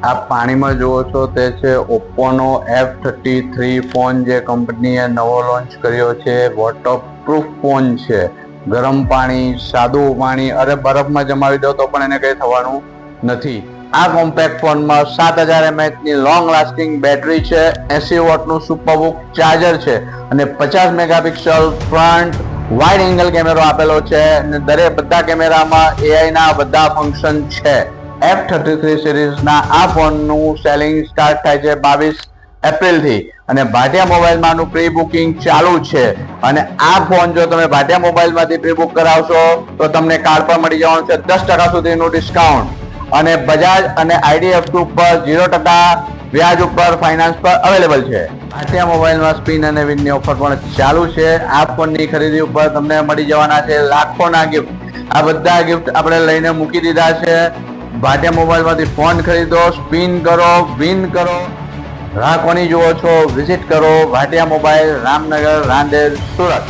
આપ પાણીમાં જુઓ છો તે છે ઓપ્પોનો F33 ફોન, જે કંપનીએ નવો લોન્ચ કર્યો છે. વોટરપ્રૂફ ફોન છે. ગરમ પાણી, સાદું પાણી, અરે બરફમાં જમાવી દો તો પણ એને કંઈ થવાનું નથી. આ કોમ્પેક્ટ ફોનમાં 7000 mAh ની લોંગ લાસ્ટિંગ બેટરી છે, 80 વોટનું સુપરબુક ચાર્જર છે અને 50 મેગાપિક્સલ ફ્રન્ટ વાઇડ એંગલ કેમેરો આપેલો છે અને બધા કેમેરામાં AI ના બધા ફંક્શન છે. F33 સિરીઝના આ ફોનનું સેલિંગ સ્ટાર્ટ થાય છે 22 એપ્રિલથી અને ભાટિયા મોબાઈલમાંનું પ્રી બુકિંગ ચાલુ છે. અને આ ફોન જો તમે ભાટિયા મોબાઈલમાંથી પ્રી બુક કરાવશો તો તમને કાર્ડ પર મળી જવાનું છે 10% સુધીનું ડિસ્કાઉન્ટ અને બજાજ અને IDFC ઉપર 0% વ્યાજ ઉપર ફાઇનાન્સ પર અવેલેબલ છે. ભાટિયા મોબાઈલમાં સ્પિન અને વિનની ઓફર પણ ચાલુ છે. આ ફોનની ખરીદી ઉપર તમને મળી જવાના છે લાખોના ગિફ્ટ. આ બધા ગિફ્ટ આપણે લઈને મૂકી દીધા છે. ભાટિયા મોબાઈલમાંથી ફોન ખરીદો, સ્પિન કરો, વિન કરો. રાહ કોની જુઓ છો? વિઝિટ કરો ભાટિયા મોબાઈલ, રામનગર, રાંદેર, સુરત.